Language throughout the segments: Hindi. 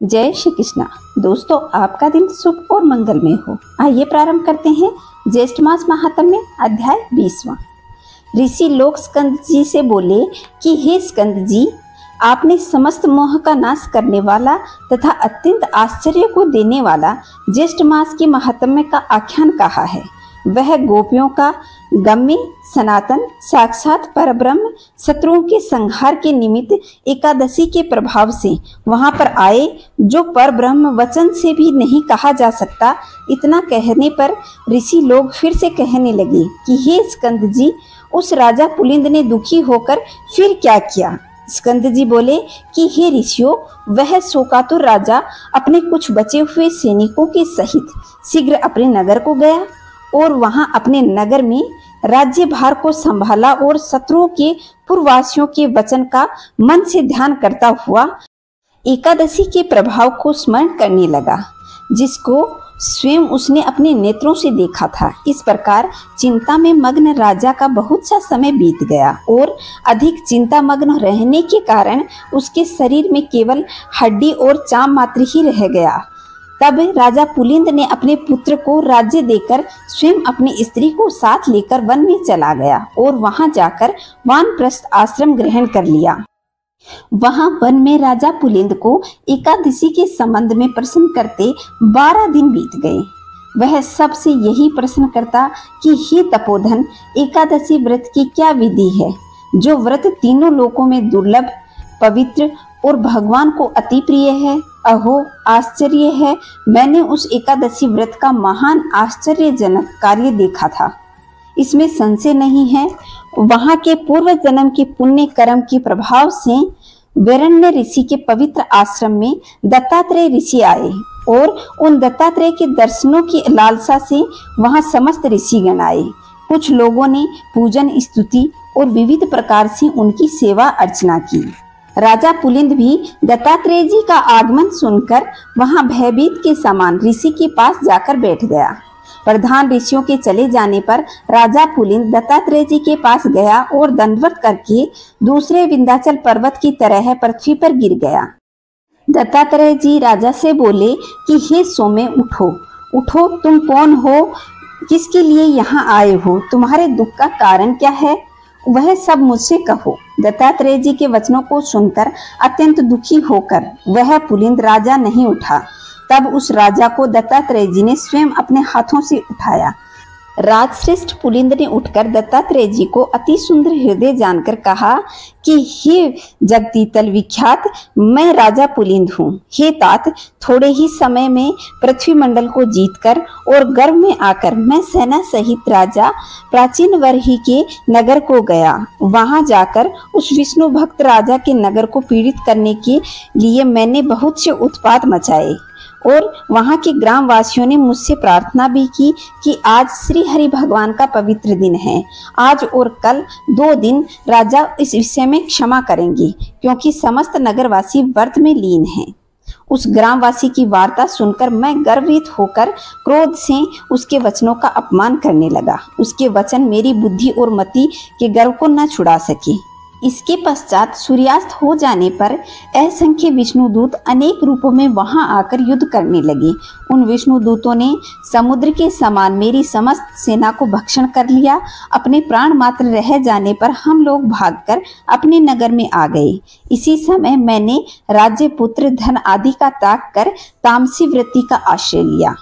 जय श्री कृष्णा। दोस्तों, आपका दिन शुभ और मंगलमय हो। आइए प्रारंभ करते हैं ज्येष्ठ मास महात्म्य अध्याय 20वां। ऋषि लोग स्कंद जी से बोले कि हे स्कंद जी, आपने समस्त मोह का नाश करने वाला तथा अत्यंत आश्चर्य को देने वाला ज्येष्ठ मास के महात्म्य का आख्यान कहा है। वह गोपियों का गम्य सनातन साक्षात परब्रह्म शत्रुओं के संहार के निमित्त एकादशी के प्रभाव से वहां पर आए, जो परब्रह्म वचन से भी नहीं कहा जा सकता। इतना कहने पर ऋषि लोग फिर से कहने लगे कि हे स्कंद जी, उस राजा पुलिंद ने दुखी होकर फिर क्या किया। स्कंद जी बोले कि हे ऋषियों, वह शोकातुर राजा अपने कुछ बचे हुए सैनिकों के सहित शीघ्र अपने नगर को गया और वहां अपने नगर में राज्य भार को संभाला और शत्रुओं के पूर्ववासियों के वचन का मन से ध्यान करता हुआ एकादशी के प्रभाव को स्मरण करने लगा, जिसको स्वयं उसने अपने नेत्रों से देखा था। इस प्रकार चिंता में मग्न राजा का बहुत सा समय बीत गया और अधिक चिंता मग्न रहने के कारण उसके शरीर में केवल हड्डी और चाम मात्र ही रह गया। तब राजा पुलिंद ने अपने पुत्र को राज्य देकर स्वयं अपनी स्त्री को साथ लेकर वन में चला गया और वहां जाकर वानप्रस्थ आश्रम ग्रहण कर लिया। वहां वन में राजा पुलिंद को एकादशी के संबंध में प्रश्न करते 12 दिन बीत गए। वह सबसे यही प्रश्न करता कि हे तपोधन, एकादशी व्रत की क्या विधि है, जो व्रत तीनों लोकों में दुर्लभ, पवित्र और भगवान को अति प्रिय है। अहो आश्चर्य है, मैंने उस एकादशी व्रत का महान आश्चर्यजनक कार्य देखा था, इसमें संशय नहीं है। वहां के पूर्व जन्म के पुण्य कर्म के प्रभाव से वैरण्य ऋषि के पवित्र आश्रम में दत्तात्रेय ऋषि आए और उन दत्तात्रेय के दर्शनों की लालसा से वहां समस्त ऋषिगण आए। कुछ लोगों ने पूजन, स्तुति और विविध प्रकार से उनकी सेवा अर्चना की। राजा पुलिंद भी दत्तात्रेय जी का आगमन सुनकर वहां भयभीत के समान ऋषि के पास जाकर बैठ गया। प्रधान ऋषियों के चले जाने पर राजा पुलिंद दत्तात्रेय जी के पास गया और दंडवत करके दूसरे विंध्याचल पर्वत की तरह पृथ्वी पर गिर गया। दत्तात्रेय जी राजा से बोले कि हे सोमे, उठो उठो, तुम कौन हो, किसके लिए यहाँ आए हो, तुम्हारे दुख का कारण क्या है, वह सब मुझसे कहो। दत्तात्रेय जी के वचनों को सुनकर अत्यंत दुखी होकर वह पुलिंद राजा नहीं उठा। तब उस राजा को दत्तात्रेय जी ने स्वयं अपने हाथों से उठाया। राजश्रेष्ठ पुलिंद ने उठकर दत्तात्रेय जी को अति सुंदर हृदय जानकर कहा कि हे जगतीतल विख्यात, मैं राजा पुलिंद हूँ। हे तात, थोड़े ही समय में पृथ्वी मंडल को जीतकर और गर्व में आकर मैं सेना सहित राजा प्राचीन वर्ही के नगर को गया। वहां जाकर उस विष्णु भक्त राजा के नगर को पीड़ित करने के लिए मैंने बहुत से उत्पात मचाए और वहां के ग्रामवासियों ने मुझसे प्रार्थना भी की कि आज श्री हरि भगवान का पवित्र दिन है। आज और कल 2 दिन राजा इस विषय में क्षमा करेंगे, क्योंकि समस्त नगरवासी व्रत में लीन हैं। उस ग्रामवासी की वार्ता सुनकर मैं गर्वित होकर क्रोध से उसके वचनों का अपमान करने लगा। उसके वचन मेरी बुद्धि और मति के गर्व को न छुड़ा सके। इसके पश्चात सूर्यास्त हो जाने पर असंख्य विष्णुदूत अनेक रूपों में वहां आकर युद्ध करने लगे। उन विष्णुदूतों ने समुद्र के समान मेरी समस्त सेना को भक्षण कर लिया। अपने प्राण मात्र रह जाने पर हम लोग भागकर अपने नगर में आ गए। इसी समय मैंने राज्य, पुत्र, धन आदि का त्याग कर तामसी वृत्ति का आश्रय लिया।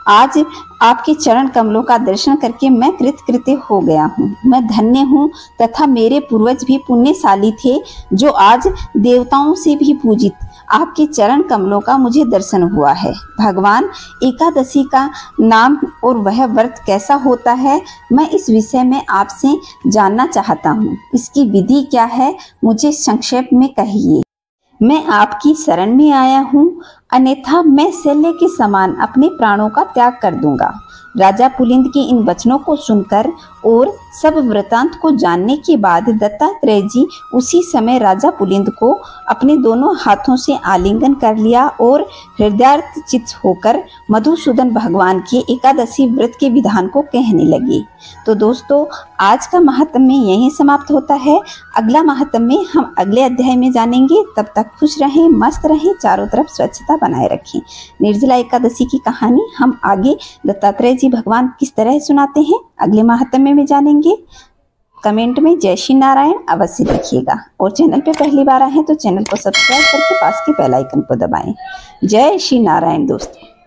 आज आपके चरण कमलों का दर्शन करके मैं कृतकृत्य हो गया हूँ। मैं धन्य हूँ तथा मेरे पूर्वज भी पुण्यशाली थे, जो आज देवताओं से भी पूजित आपके चरण कमलों का मुझे दर्शन हुआ है। भगवान, एकादशी का नाम और वह व्रत कैसा होता है, मैं इस विषय में आपसे जानना चाहता हूँ। इसकी विधि क्या है, मुझे संक्षेप में कहिए। मैं आपकी शरण में आया हूँ, अन्यथा मैं शैल्य के समान अपने प्राणों का त्याग कर दूंगा। राजा पुलिंद के इन वचनों को सुनकर और सब वृतांत को जानने के बाद दत्तात्रेय जी उसी समय राजा पुलिंद को अपने दोनों हाथों से आलिंगन कर लिया और हृदयार्थ चित्त होकर मधुसूदन भगवान के एकादशी व्रत के विधान को कहने लगे। तो दोस्तों, आज का महात्म्य यहीं समाप्त होता है। अगला महात्म्य हम अगले अध्याय में जानेंगे। तब तक खुश रहें, मस्त रहें, चारों तरफ स्वच्छ स्वच्छता बनाए रखें। निर्जला एकादशी की कहानी हम आगे दत्तात्रेय जी भगवान किस तरह सुनाते हैं अगले महात्म्य में जानेंगे। कमेंट में जय श्री नारायण अवश्य लिखिएगा और चैनल पे पहली बार आए हैं तो चैनल को सब्सक्राइब करके पास के बेल आइकन को दबाएं। जय श्री नारायण दोस्तों।